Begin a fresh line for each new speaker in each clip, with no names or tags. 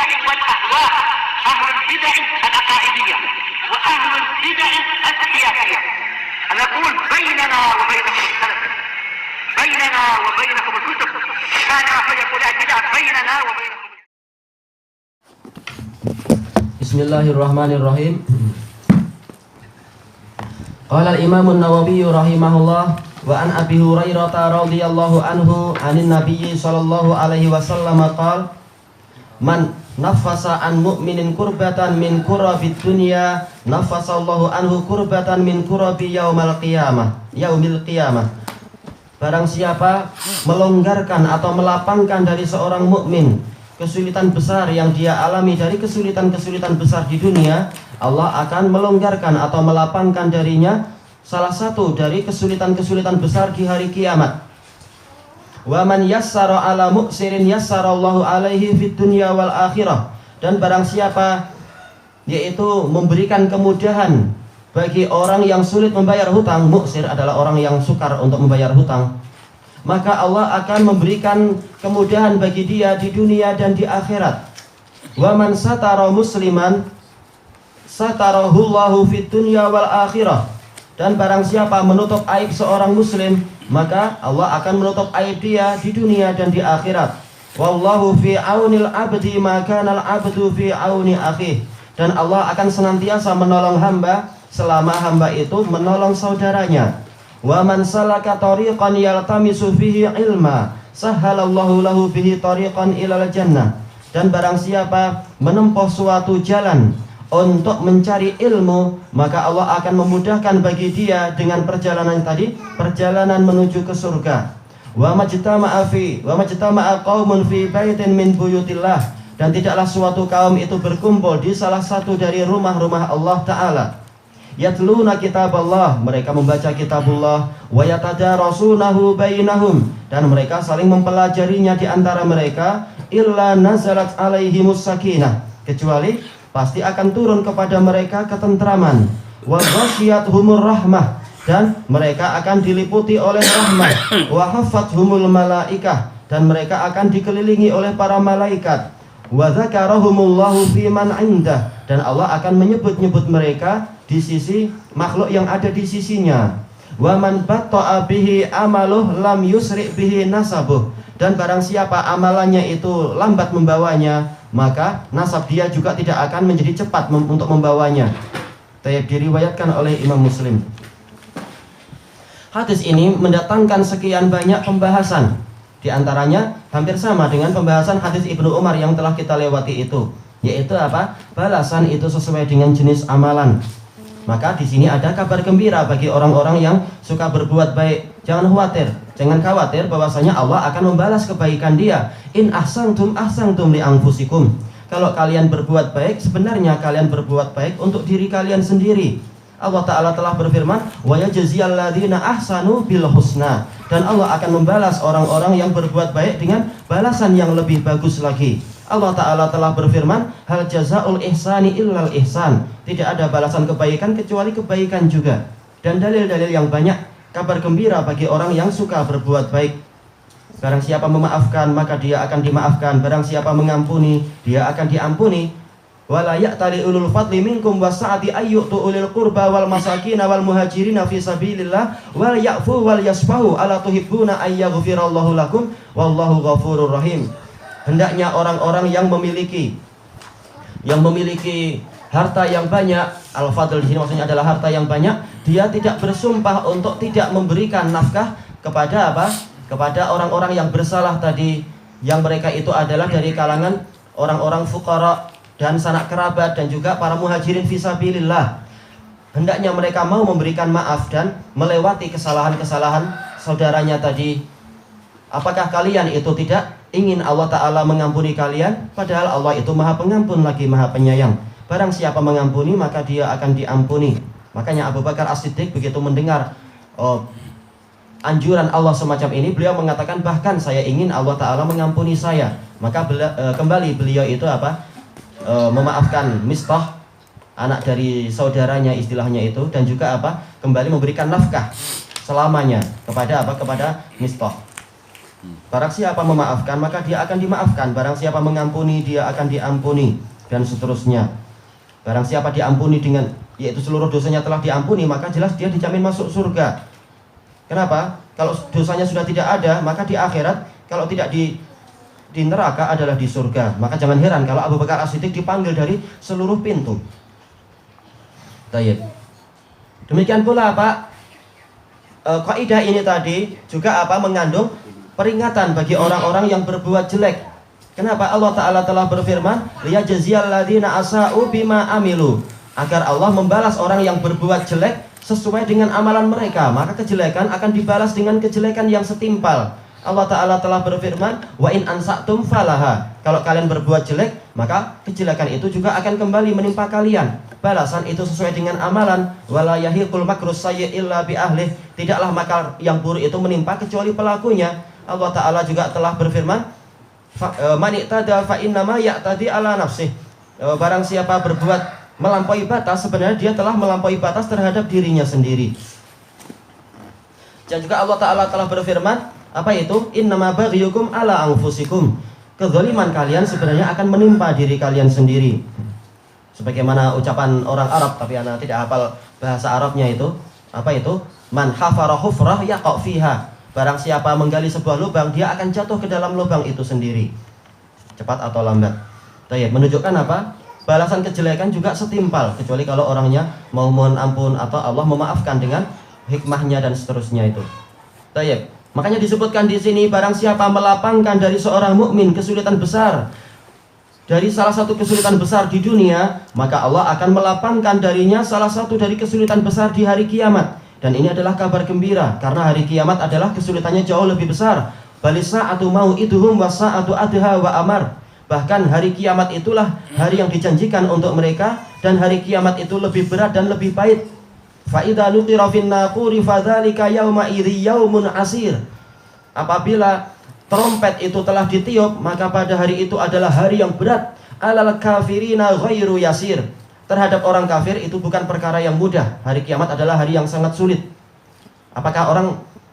البدع والأهواء، أهل البدع العقائدية وأهل البدع السياسية. نقول بيننا وبينكم السلف، بيننا وبينكم الكتب، كان فيقول البدع بيننا وبينكم.
Bismillahirrahmanirrahim. Qala al-Imam an-Nawawi rahimahullah wa an Abi Hurairah radhiyallahu anhu anin Nabiy sallallahu alaihi wasallam qala man nafasa an mu'minin kurbatan min kurabid dunya nafasallahu anhu kurbatan min kurabi yaumil qiyamah. Barang siapa melonggarkan atau melapangkan dari seorang mukmin kesulitan besar yang dia alami dari kesulitan-kesulitan besar di dunia, Allah akan melonggarkan atau melapangkan darinya salah satu dari kesulitan-kesulitan besar di hari kiamat. Wa man yassara ala mu'sirin yassarallahu alaihi fid dunya wal akhirah. Dan barang siapa yaitu memberikan kemudahan bagi orang yang sulit membayar hutang, mu'sir adalah orang yang sukar untuk membayar hutang, maka Allah akan memberikan kemudahan bagi dia di dunia dan di akhirat. Wa man satara musliman satarahullahu fid dunya wal akhirah. Dan barang siapa menutup aib seorang muslim, maka Allah akan menutup aib dia di dunia dan di akhirat. Wallahu fi aunil abdi ma kana al abdu fi auni akhih. Dan Allah akan senantiasa menolong hamba selama hamba itu menolong saudaranya. Wa man salaka tariqan yaltamisu fihi ilma sahhalallahu lahu bihi tariqan ilal jannah. Dan barang siapa menempuh suatu jalan untuk mencari ilmu, maka Allah akan memudahkan bagi dia dengan perjalanan tadi, perjalanan menuju ke surga. Wa majtama'a qaumun fi baitin min buyutillah. Dan tidaklah suatu kaum itu berkumpul di salah satu dari rumah-rumah Allah Ta'ala. Yatluna kitaballah, mereka membaca kitabullah, wa yatadarasunahu bainahum, dan mereka saling mempelajarinya di antara mereka, illa nazalat alaihimus sakinah, kecuali pasti akan turun kepada mereka ketentraman, wa ghasyiyatuhumur rahmah, dan mereka akan diliputi oleh rahmat, wa hafathumul malaikah, dan mereka akan dikelilingi oleh para malaikat, wa dzakarahumullahu fiman indah, dan Allah akan menyebut-nyebut mereka di sisi makhluk yang ada di sisinya. Wa man batta'a bihi amaluh lam yusri bihi nasabuh. Dan barang siapa amalannya itu lambat membawanya, maka nasab dia juga tidak akan menjadi cepat untuk membawanya. Diriwayatkan oleh Imam Muslim. Hadis ini mendatangkan sekian banyak pembahasan. Di antaranya hampir sama dengan pembahasan hadis Ibnu Umar yang telah kita lewati itu, yaitu apa? Balasan itu sesuai dengan jenis amalan. Maka di sini ada kabar gembira bagi orang-orang yang suka berbuat baik. Jangan khawatir bahwasanya Allah akan membalas kebaikan dia. In ahsantum ahsantum li anfusikum. Kalau kalian berbuat baik, sebenarnya kalian berbuat baik untuk diri kalian sendiri. Allah Ta'ala telah berfirman, wa yajziyal ladzina ahsanu bil husna. Dan Allah akan membalas orang-orang yang berbuat baik dengan balasan yang lebih bagus lagi. Allah Ta'ala telah berfirman, hal jazaul ihsani illal ihsan. Tidak ada balasan kebaikan kecuali kebaikan juga. Dan dalil-dalil yang banyak kabar gembira bagi orang yang suka berbuat baik. Barang siapa memaafkan, maka dia akan dimaafkan. Barang siapa mengampuni, dia akan diampuni. Wala ya'tali ulul fadli minkum wasa'ati ayyutu ulil qurba wal masakin wal muhajirina fi sabilillah wal ya'fu wal yasfahu ala tuhibbuna ayyaghfirallahu lakum wallahu ghafurur rahim. Hendaknya orang-orang yang memiliki harta yang banyak, al-fadl di sini maksudnya adalah harta yang banyak, dia tidak bersumpah untuk tidak memberikan nafkah kepada apa? Kepada orang-orang yang bersalah tadi, yang mereka itu adalah dari kalangan orang-orang fuqara dan sanak kerabat dan juga para muhajirin fisabilillah. Hendaknya mereka mau memberikan maaf dan melewati kesalahan-kesalahan saudaranya tadi. Apakah kalian itu tidak ingin Allah Ta'ala mengampuni kalian? Padahal Allah itu maha pengampun lagi maha penyayang. Barang siapa mengampuni maka dia akan diampuni. Makanya Abu Bakar As-Siddiq begitu mendengar anjuran Allah semacam ini, beliau mengatakan bahkan saya ingin Allah Ta'ala mengampuni saya. Maka kembali beliau itu memaafkan Mistah, anak dari saudaranya istilahnya itu, dan juga kembali memberikan nafkah selamanya kepada Mistah. Barang siapa memaafkan maka dia akan dimaafkan. Barang siapa mengampuni dia akan diampuni, dan seterusnya. Barang siapa diampuni dengan, yaitu seluruh dosanya telah diampuni, maka jelas dia dijamin masuk surga. Kenapa? Kalau dosanya sudah tidak ada, maka di akhirat, kalau tidak di neraka adalah di surga. Maka jangan heran kalau Abu Bakar As-Siddiq dipanggil dari seluruh pintu. Baik. Demikian pula Pak, kaidah ini tadi juga mengandung peringatan bagi orang-orang yang berbuat jelek. Kenapa? Allah Ta'ala telah berfirman, liyajziyal ladzina asa'u bima amilu, agar Allah membalas orang yang berbuat jelek sesuai dengan amalan mereka. Maka kejelekan akan dibalas dengan kejelekan yang setimpal. Allah Ta'ala telah berfirman, wa in ansa'tum falaha, kalau kalian berbuat jelek, maka kejelekan itu juga akan kembali menimpa kalian. Balasan itu sesuai dengan amalan. Wala yahiqul makrus sayyi illa bi ahlih, tidaklah makar yang buruk itu menimpa kecuali pelakunya. Allah Ta'ala juga telah berfirman, man i'tada fa innama ya'tadi ala nafsih, barang siapa berbuat melampaui batas, sebenarnya dia telah melampaui batas terhadap dirinya sendiri. Dan juga Allah Ta'ala telah berfirman, apa itu? Innama baghyukum ala anfusikum, kezaliman kalian sebenarnya akan menimpa diri kalian sendiri. Sebagaimana ucapan orang Arab, tapi anak tidak hafal bahasa Arabnya itu. Apa itu? Man hafara hufrah yaqa fiha, barang siapa menggali sebuah lubang, dia akan jatuh ke dalam lubang itu sendiri, cepat atau lambat. Baik, menunjukkan apa? Balasan kejelekan juga setimpal, kecuali kalau orangnya mau mohon ampun atau Allah memaafkan dengan hikmahnya dan seterusnya itu. Baik, makanya disebutkan di sini, barang siapa melapangkan dari seorang mukmin kesulitan besar, dari salah satu kesulitan besar di dunia, maka Allah akan melapangkan darinya salah satu dari kesulitan besar di hari kiamat. Dan ini adalah kabar gembira, karena hari kiamat adalah kesulitannya jauh lebih besar. Balisa atau mau iduhum wasa atau adha wa amar. Bahkan hari kiamat itulah hari yang dijanjikan untuk mereka, dan hari kiamat itu lebih berat dan lebih pahit. Fa idza nuqira fin naquri fadzalika yauma idzi yaumun asir. Apabila trompet itu telah ditiup, maka pada hari itu adalah hari yang berat. Alal kafirina ghairu yasir, terhadap orang kafir itu bukan perkara yang mudah. Hari kiamat adalah hari yang sangat sulit. Apakah orang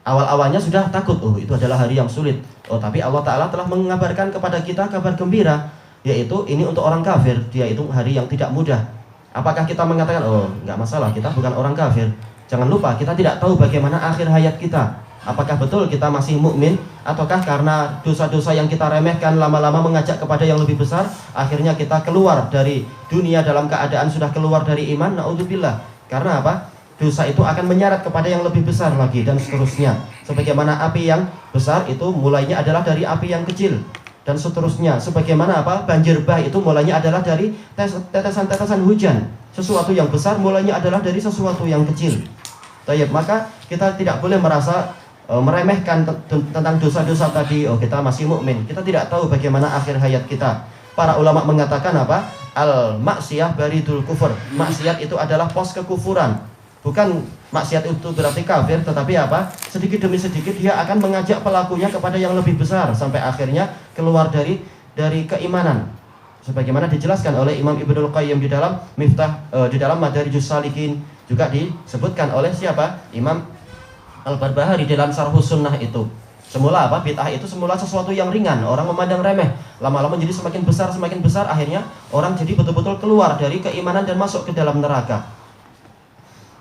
awal-awalnya sudah takut, oh itu adalah hari yang sulit? Oh, tapi Allah Ta'ala telah mengabarkan kepada kita kabar gembira, yaitu ini untuk orang kafir, dia itu hari yang tidak mudah. Apakah kita mengatakan, oh nggak masalah, kita bukan orang kafir? Jangan lupa, kita tidak tahu bagaimana akhir hayat kita. Apakah betul kita masih mukmin, ataukah karena dosa-dosa yang kita remehkan lama-lama mengajak kepada yang lebih besar, akhirnya kita keluar dari dunia dalam keadaan sudah keluar dari iman? Na'udzubillah. Karena apa? Dosa itu akan menyeret kepada yang lebih besar lagi, dan seterusnya. Sebagaimana api yang besar itu mulainya adalah dari api yang kecil, dan seterusnya. Sebagaimana apa? Banjir bah itu mulainya adalah dari tetesan-tetesan hujan. Sesuatu yang besar mulainya adalah dari sesuatu yang kecil. Tayyib, maka kita tidak boleh merasa meremehkan tentang dosa-dosa tadi. Oh, kita masih mukmin, kita tidak tahu bagaimana akhir hayat kita. Para ulama mengatakan apa? Al maksiyah baridul kufur. Maksiat itu adalah pos kekufuran. Bukan maksiat itu berarti kafir, tetapi apa? Sedikit demi sedikit dia akan mengajak pelakunya kepada yang lebih besar, sampai akhirnya keluar dari keimanan. Sebagaimana dijelaskan oleh Imam Ibnul Qayyim di dalam Miftah, di dalam Madarijus Salikin, juga disebutkan oleh siapa? Imam Al-Barbahari dalam Syarhus Sunnah itu. Semula apa? Bid'ah itu semula sesuatu yang ringan, orang memandang remeh. Lama-lama jadi semakin besar, akhirnya orang jadi betul-betul keluar dari keimanan dan masuk ke dalam neraka.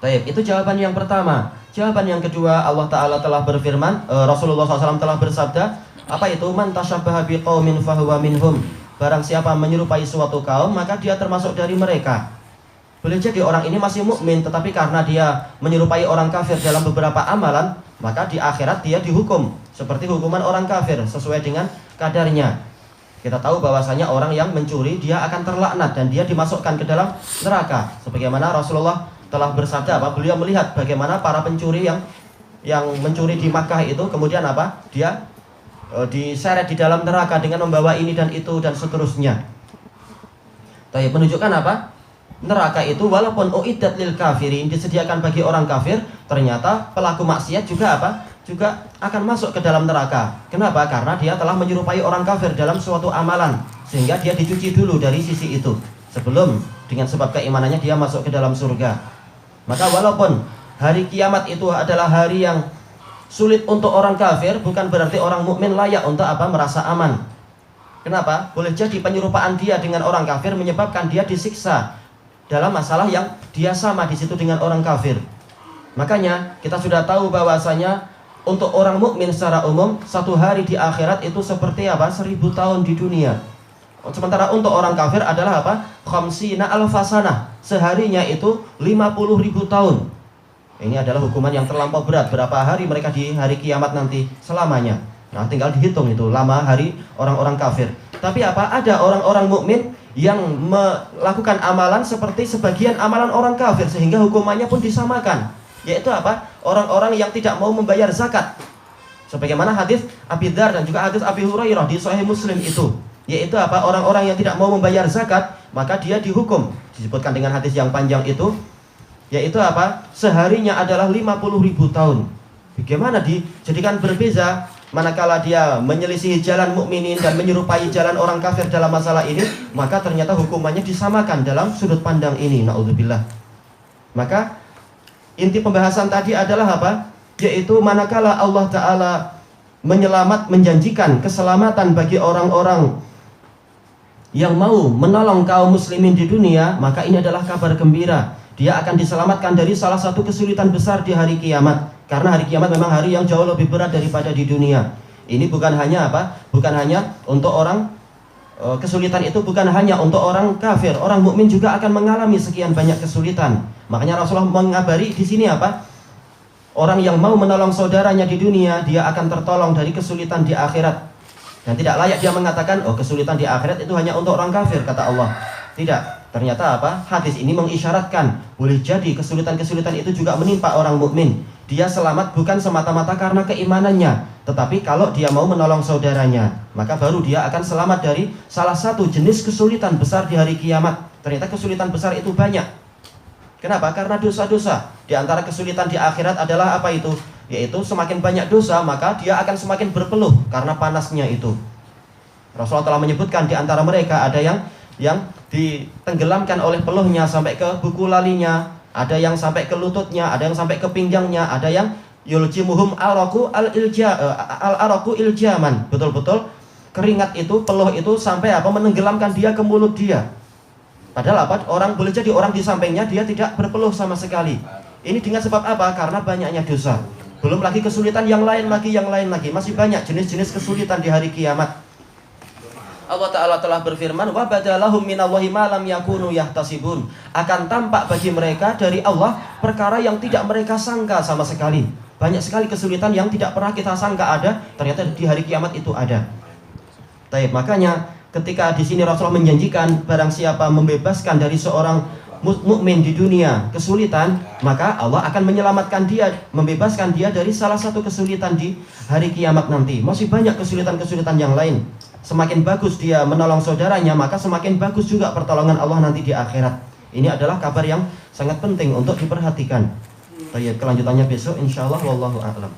Baik, itu jawaban yang pertama. Jawaban yang kedua, Allah Ta'ala telah berfirman, Rasulullah SAW telah bersabda, apa itu? Man tasyabbaha biqaumin fahuwa minhum. Barang siapa menyerupai suatu kaum, maka dia termasuk dari mereka. Boleh jadi orang ini masih mukmin, tetapi karena dia menyerupai orang kafir dalam beberapa amalan, maka di akhirat dia dihukum seperti hukuman orang kafir sesuai dengan kadarnya. Kita tahu bahwasanya orang yang mencuri dia akan terlaknat dan dia dimasukkan ke dalam neraka. Sebagaimana Rasulullah telah bersabda, beliau melihat bagaimana para pencuri yang mencuri di Makkah itu kemudian apa? Dia diseret di dalam neraka dengan membawa ini dan itu dan seterusnya. Tapi menunjukkan apa? Neraka itu walaupun uiddat lil kafirin, disediakan bagi orang kafir, ternyata pelaku maksiat juga apa? Juga akan masuk ke dalam neraka. Kenapa? Karena dia telah menyerupai orang kafir dalam suatu amalan, sehingga dia dicuci dulu dari sisi itu sebelum dengan sebab keimanannya dia masuk ke dalam surga. Maka walaupun hari kiamat itu adalah hari yang sulit untuk orang kafir bukan berarti orang mukmin layak untuk apa? Merasa aman. Kenapa? Boleh jadi penyerupaan dia dengan orang kafir menyebabkan dia disiksa dalam masalah yang dia sama di situ dengan orang kafir. Makanya kita sudah tahu bahwasanya untuk orang mukmin secara umum satu hari di akhirat itu seperti apa? 1000 tahun di dunia. Sementara untuk orang kafir adalah apa? Khamsina alfasanah. Seharinya itu 50.000 tahun. Ini adalah hukuman yang terlampau berat. Berapa hari mereka di hari kiamat nanti selamanya. Nah, tinggal dihitung itu lama hari orang-orang kafir. Tapi apa? Ada orang-orang mukmin yang melakukan amalan seperti sebagian amalan orang kafir sehingga hukumannya pun disamakan. Yaitu apa? Orang-orang yang tidak mau membayar zakat. Sebagaimana hadis Abi Dzar dan juga hadis Abi Hurairah di Sahih Muslim itu. Yaitu apa? Orang-orang yang tidak mau membayar zakat, maka dia dihukum. Disebutkan dengan hadis yang panjang itu, yaitu apa? Seharinya adalah 50.000 tahun. Bagaimana dijadikan berbeza manakala dia menyelisihi jalan mukminin dan menyerupai jalan orang kafir dalam masalah ini, maka ternyata hukumannya disamakan dalam sudut pandang ini. Naudzubillah. Maka inti pembahasan tadi adalah apa? Yaitu manakala Allah Ta'ala menjanjikan keselamatan bagi orang-orang yang mau menolong kaum muslimin di dunia, maka ini adalah kabar gembira. Dia akan diselamatkan dari salah satu kesulitan besar di hari kiamat. Karena hari kiamat memang hari yang jauh lebih berat daripada di dunia. Ini bukan hanya apa? Bukan hanya untuk orang kesulitan itu bukan hanya untuk orang kafir. Orang mukmin juga akan mengalami sekian banyak kesulitan. Makanya Rasulullah mengabari di sini apa? Orang yang mau menolong saudaranya di dunia, dia akan tertolong dari kesulitan di akhirat. Dan tidak layak dia mengatakan, oh kesulitan di akhirat itu hanya untuk orang kafir, kata Allah. Tidak. Ternyata apa? Hadis ini mengisyaratkan boleh jadi kesulitan-kesulitan itu juga menimpa orang mukmin. Dia selamat bukan semata-mata karena keimanannya, tetapi kalau dia mau menolong saudaranya, maka baru dia akan selamat dari salah satu jenis kesulitan besar di hari kiamat. Ternyata kesulitan besar itu banyak. Kenapa? Karena dosa-dosa. Di antara kesulitan di akhirat adalah apa itu? Yaitu semakin banyak dosa, maka dia akan semakin berpeluh karena panasnya itu. Rasulullah telah menyebutkan di antara mereka ada yang ditenggelamkan oleh peluhnya sampai ke buku lalinya, ada yang sampai ke lututnya, ada yang sampai ke pinggangnya, ada yang yuljimuhum al-araku iljaman. Betul-betul keringat itu, peluh itu sampai apa? Menenggelamkan dia ke mulut dia. Padahal apa? Orang boleh jadi orang di sampingnya dia tidak berpeluh sama sekali. Ini dengan sebab apa? Karena banyaknya dosa. Belum lagi kesulitan yang lain lagi. Masih banyak jenis-jenis kesulitan di hari kiamat. Allah Ta'ala telah berfirman, wa badalahum minallahi ma lam yakunu yahtasibun. Akan tampak bagi mereka dari Allah perkara yang tidak mereka sangka sama sekali. Banyak sekali kesulitan yang tidak pernah kita sangka ada, ternyata di hari kiamat itu ada. Baik, makanya ketika di sini Rasulullah menjanjikan barang siapa membebaskan dari seorang mukmin di dunia kesulitan, maka Allah akan menyelamatkan dia, membebaskan dia dari salah satu kesulitan di hari kiamat nanti. Masih banyak kesulitan-kesulitan yang lain. Semakin bagus dia menolong saudaranya, maka semakin bagus juga pertolongan Allah nanti di akhirat. Ini adalah kabar yang sangat penting untuk diperhatikan. Kelanjutannya besok insyaallah, wallahu a'lam.